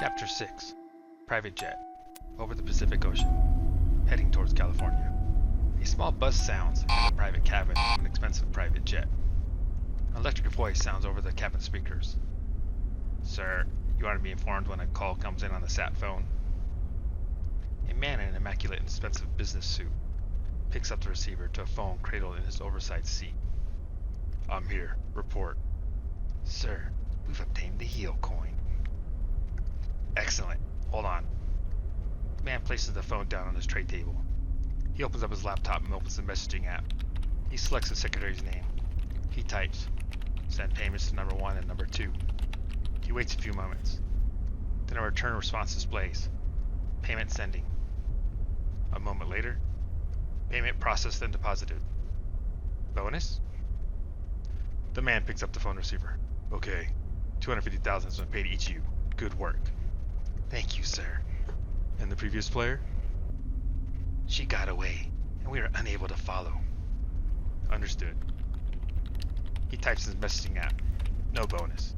Chapter 6 Private Jet Over the Pacific Ocean, heading towards California. A small buzz sounds in the private cabin of an expensive private jet. An electric voice sounds over the cabin speakers. Sir, you are to be informed when a call comes in on the sat phone. A man in an immaculate and expensive business suit picks up the receiver to a phone cradled in his oversized seat. I'm here. Report. Sir, we've obtained the heel coin. Excellent. Hold on. The man places the phone down on his tray table. He opens up his laptop and opens the messaging app. He selects the secretary's name. He types, send payments to number 1 and number 2. He waits a few moments. Then a return response displays. Payment sending. A moment later, payment processed and deposited. Bonus? The man picks up the phone receiver. Okay, $250,000 has been paid to each of you. Good work. Thank you, sir. And the previous player? She got away, and we were unable to follow. Understood. He types in his messaging app. No bonus.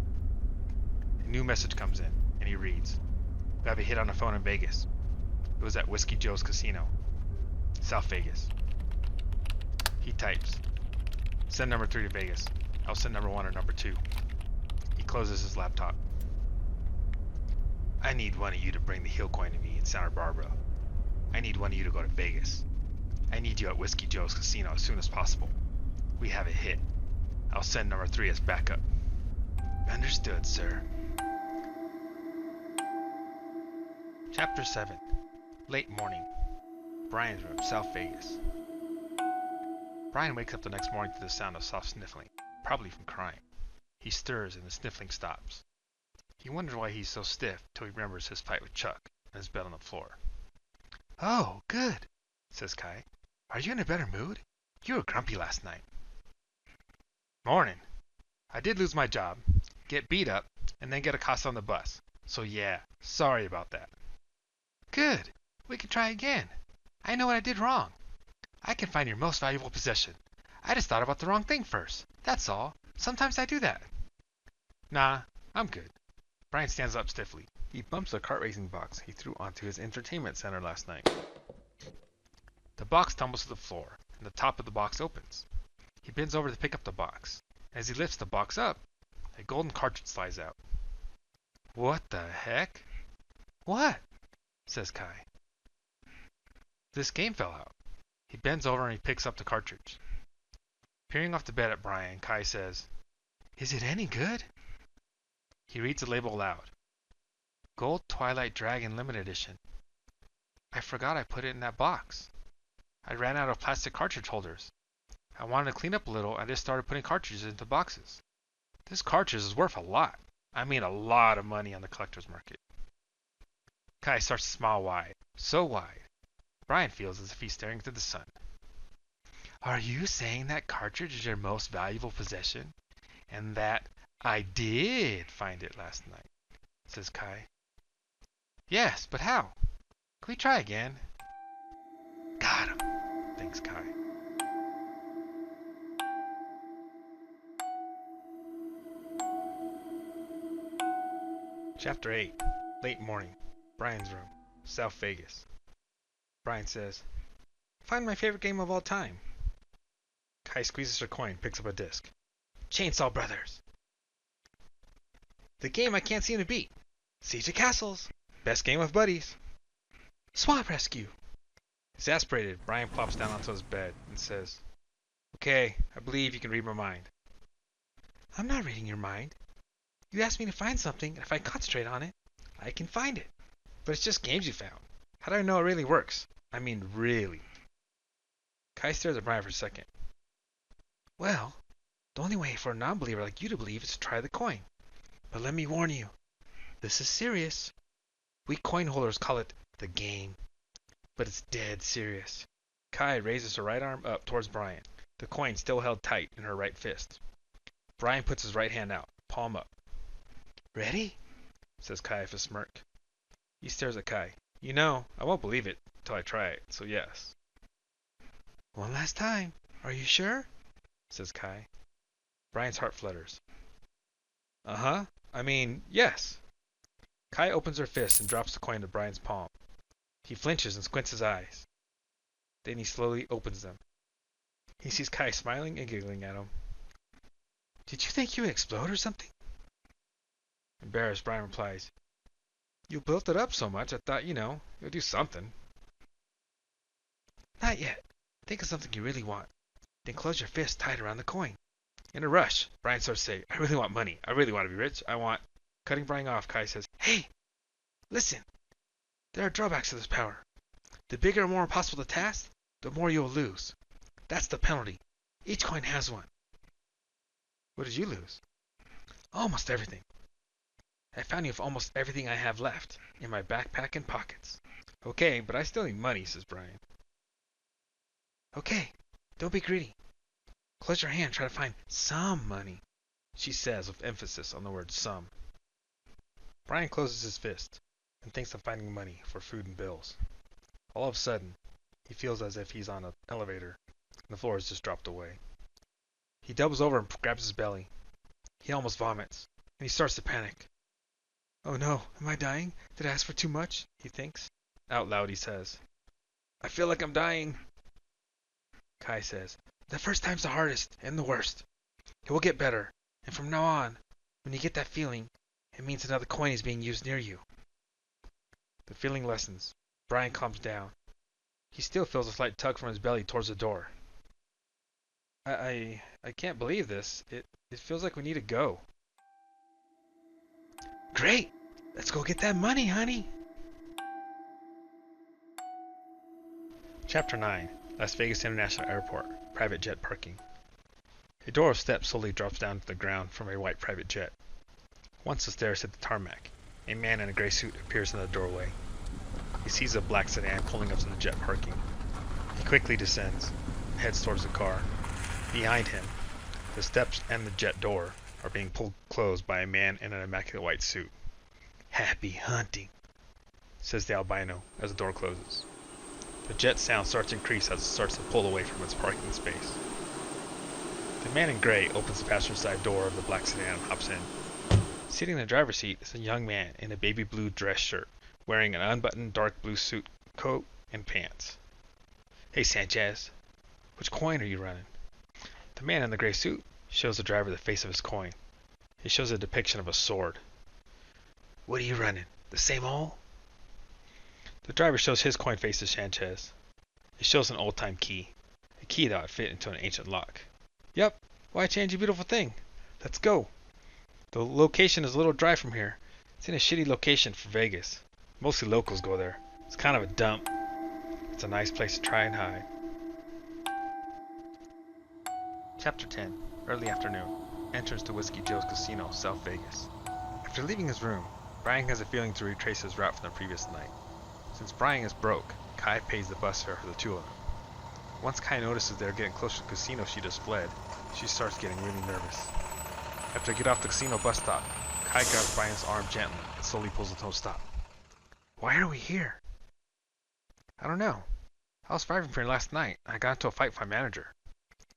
A new message comes in, and he reads. We have a hit on a phone in Vegas. It was at Whiskey Joe's Casino. South Vegas. He types. Send number 3 to Vegas. I'll send number 1 or number 2. He closes his laptop. I need one of you to bring the heel coin to me in Santa Barbara. I need one of you to go to Vegas. I need you at Whiskey Joe's Casino as soon as possible. We have a hit. I'll send number 3 as backup. Understood, sir. Chapter 7 Late morning. Brian's room, South Vegas. Brian wakes up the next morning to the sound of soft sniffling, probably from crying. He stirs and the sniffling stops. He wonders why he's so stiff till he remembers his fight with Chuck and his bed on the floor. Oh, good, says Kai. Are you in a better mood? You were grumpy last night. Morning. I did lose my job, get beat up, and then get accosted on the bus. So yeah, sorry about that. Good. We can try again. I know what I did wrong. I can find your most valuable possession. I just thought about the wrong thing first. That's all. Sometimes I do that. Nah, I'm good. Brian stands up stiffly. He bumps a kart racing box he threw onto his entertainment center last night. The box tumbles to the floor, and the top of the box opens. He bends over to pick up the box. As he lifts the box up, a golden cartridge slides out. What the heck? What? Says Kai. This game fell out. He bends over and he picks up the cartridge. Peering off the bed at Brian, Kai says, Is it any good? He reads the label aloud. Gold Twilight Dragon Limited Edition. I forgot I put it in that box. I ran out of plastic cartridge holders. I wanted to clean up a little and just started putting cartridges into boxes. This cartridge is worth a lot. I mean a lot of money on the collector's market. Kai starts to smile wide. So wide. Brian feels as if he's staring into the sun. Are you saying that cartridge is your most valuable possession? And that I did find it last night, says Kai. Yes, but how? Can we try again? Got him, thinks Kai. Chapter 8 Late morning. Brian's room, South Vegas. Brian says, Find my favorite game of all time. Kai squeezes her coin, picks up a disc. Chainsaw Brothers. The game I can't seem to beat. Siege of Castles. Best game of buddies. Swamp Rescue. Exasperated, Brian plops down onto his bed and says, Okay, I believe you can read my mind. I'm not reading your mind. You asked me to find something, and if I concentrate on it, I can find it. But it's just games you found. How do I know it really works? I mean, really. Kai stares at Brian for a second. Well, the only way for a non-believer like you to believe is to try the coin. But let me warn you, this is serious. We coin holders call it the game. But it's dead serious. Kai raises her right arm up towards Brian, the coin still held tight in her right fist. Brian puts his right hand out, palm up. Ready? Says Kai with a smirk. He stares at Kai. You know, I won't believe it till I try it, so yes. One last time. Are you sure? Says Kai. Brian's heart flutters. Uh-huh. I mean, yes. Kai opens her fist and drops the coin into Brian's palm. He flinches and squints his eyes. Then he slowly opens them. He sees Kai smiling and giggling at him. Did you think you would explode or something? Embarrassed, Brian replies, You built it up so much, I thought, you'll do something. Not yet. Think of something you really want. Then close your fist tight around the coin. In a rush, Brian starts to say, I really want money. I really want to be rich. I want... Cutting Brian off, Kai says, Hey! Listen! There are drawbacks to this power. The bigger and more impossible the task, the more you'll lose. That's the penalty. Each coin has one. What did you lose? Almost everything. I found you with almost everything I have left, in my backpack and pockets. Okay, but I still need money, says Brian. Okay, don't be greedy. Close your hand and try to find some money, she says with emphasis on the word some. Brian closes his fist and thinks of finding money for food and bills. All of a sudden, he feels as if he's on an elevator and the floor has just dropped away. He doubles over and grabs his belly. He almost vomits, and he starts to panic. Oh no, am I dying? Did I ask for too much? He thinks. Out loud he says, I feel like I'm dying. Kai says, The first time's the hardest and the worst. It will get better, and from now on, when you get that feeling, it means another coin is being used near you. The feeling lessens. Brian calms down. He still feels a slight tug from his belly towards the door. I can't believe this. It feels like we need to go. Great! Let's go get that money, honey! Chapter 9. Las Vegas International Airport. Private jet parking. A door of steps slowly drops down to the ground from a white private jet. Once the stairs hit the tarmac, a man in a gray suit appears in the doorway. He sees a black sedan pulling up to the jet parking. He quickly descends and heads towards the car. Behind him, the steps and the jet door are being pulled closed by a man in an immaculate white suit. Happy hunting, says the albino as the door closes. The jet sound starts to increase as it starts to pull away from its parking space. The man in gray opens the passenger side door of the black sedan and hops in. Sitting in the driver's seat is a young man in a baby blue dress shirt, wearing an unbuttoned dark blue suit coat and pants. Hey Sanchez, which coin are you running? The man in the gray suit shows the driver the face of his coin. He shows a depiction of a sword. What are you running? The same old? The driver shows his coin face to Sanchez. It shows an old-time key. A key that would fit into an ancient lock. Yep, why change a beautiful thing? Let's go. The location is a little dry from here. It's in a shitty location for Vegas. Mostly locals go there. It's kind of a dump. It's a nice place to try and hide. Chapter 10. Early afternoon. Entrance to Whiskey Joe's Casino, South Vegas. After leaving his room, Brian has a feeling to retrace his route from the previous night. Since Brian is broke, Kai pays the bus fare for the two of them. Once Kai notices they're getting closer to the casino she just fled, she starts getting really nervous. After they get off the casino bus stop, Kai grabs Brian's arm gently and slowly pulls it to a stop. Why are we here? I don't know. I was fired from here last night. I got into a fight with my manager.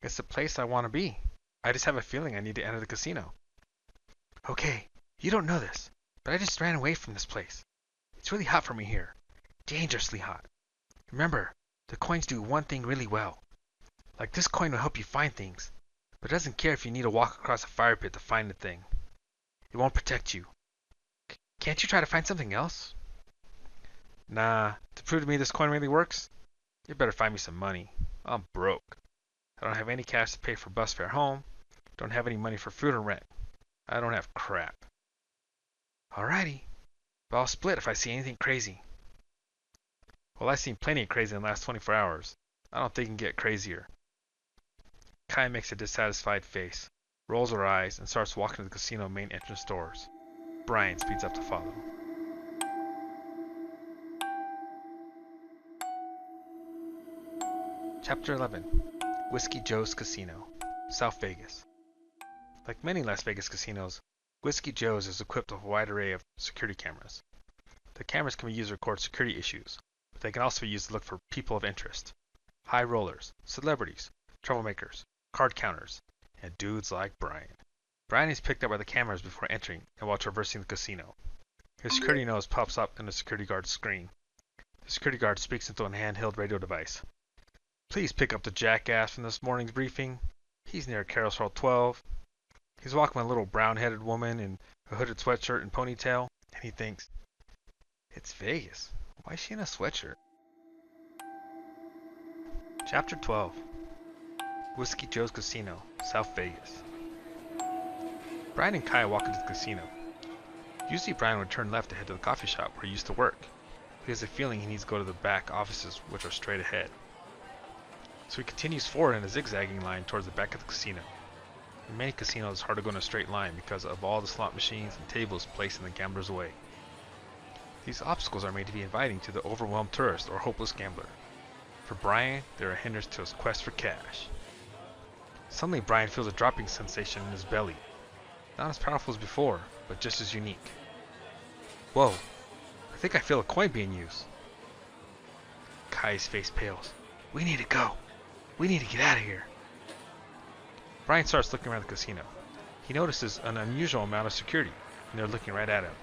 It's the place I want to be. I just have a feeling I need to enter the casino. Okay, you don't know this, but I just ran away from this place. It's really hot for me here. Dangerously hot. Remember, the coins do one thing really well. Like this coin will help you find things, but it doesn't care if you need to walk across a fire pit to find the thing. It won't protect you. Can't you try to find something else? Nah, to prove to me this coin really works, you better find me some money. I'm broke. I don't have any cash to pay for bus fare home. Don't have any money for food or rent. I don't have crap. Alrighty, but I'll split if I see anything crazy. Well, I've seen plenty of crazy in the last 24 hours. I don't think it can get crazier. Kai makes a dissatisfied face, rolls her eyes, and starts walking to the casino main entrance doors. Brian speeds up to follow. Chapter 11. Whiskey Joe's Casino, South Vegas. Like many Las Vegas casinos, Whiskey Joe's is equipped with a wide array of security cameras. The cameras can be used to record security issues, but they can also be used to look for people of interest. High rollers, celebrities, troublemakers, card counters, and dudes like Brian. Brian is picked up by the cameras before entering and while traversing the casino. His security nose pops up in the security guard's screen. The security guard speaks into a handheld radio device. Please pick up the jackass from this morning's briefing. He's near carousel 12. He's walking with a little brown-headed woman in a hooded sweatshirt and ponytail, and he thinks, it's Vegas. Why is she in a sweatshirt? Chapter 12. Whiskey Joe's Casino, South Vegas. Brian and Kai walk into the casino. Usually Brian would turn left to head to the coffee shop where he used to work. He has a feeling he needs to go to the back offices, which are straight ahead. So he continues forward in a zigzagging line towards the back of the casino. In many casinos, it's hard to go in a straight line because of all the slot machines and tables placed in the gambler's way. These obstacles are made to be inviting to the overwhelmed tourist or hopeless gambler. For Brian, they're a hindrance to his quest for cash. Suddenly, Brian feels a dropping sensation in his belly. Not as powerful as before, but just as unique. Whoa, I think I feel a coin being used. Kai's face pales. We need to go. We need to get out of here. Brian starts looking around the casino. He notices an unusual amount of security, and they're looking right at him.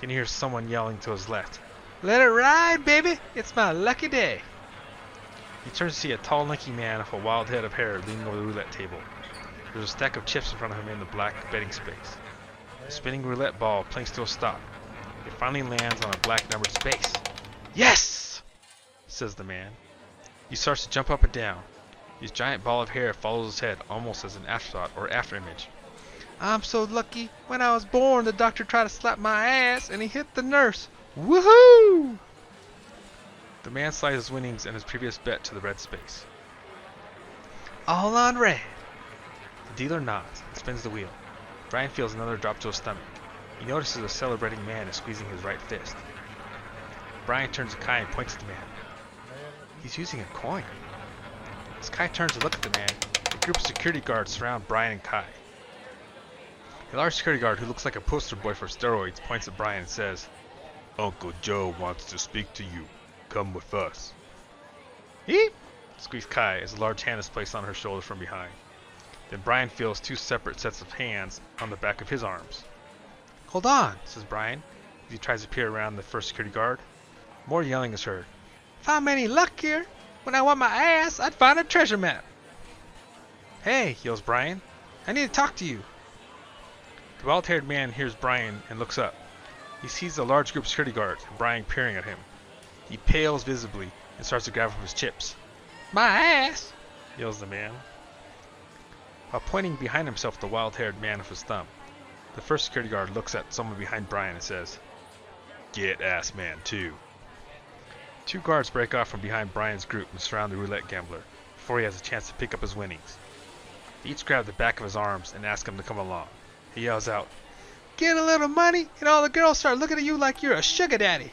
Then he hears someone yelling to his left. Let it ride, baby! It's my lucky day! He turns to see a tall, lanky man with a wild head of hair leaning over the roulette table. There's a stack of chips in front of him in the black betting space. The spinning roulette ball clinks to a stop. It finally lands on a black numbered space. Yes! Says the man. He starts to jump up and down. His giant ball of hair follows his head almost as an afterthought or afterimage. I'm so lucky. When I was born, the doctor tried to slap my ass and he hit the nurse. Woohoo! The man slides his winnings and his previous bet to the red space. All on red. The dealer nods and spins the wheel. Brian feels another drop to his stomach. He notices a celebrating man is squeezing his right fist. Brian turns to Kai and points at the man. He's using a coin. As Kai turns to look at the man, a group of security guards surround Brian and Kai. A large security guard who looks like a poster boy for steroids points at Brian and says, Uncle Joe wants to speak to you. Come with us. Eep! Squeaks Kai as a large hand is placed on her shoulder from behind. Then Brian feels two separate sets of hands on the back of his arms. Hold on, says Brian, as he tries to peer around the first security guard. More yelling is heard. If I'm any luckier, when I want my ass, I'd find a treasure map. Hey, yells Brian. I need to talk to you. The wild-haired man hears Brian and looks up. He sees a large group of security guards and Brian peering at him. He pales visibly and starts to grab up his chips. My ass! Yells the man. While pointing behind himself at the wild-haired man with his thumb, the first security guard looks at someone behind Brian and says, Get ass man too. Two guards break off from behind Brian's group and surround the roulette gambler before he has a chance to pick up his winnings. They each grab the back of his arms and ask him to come along. He yells out, Get a little money and all the girls start looking at you like you're a sugar daddy.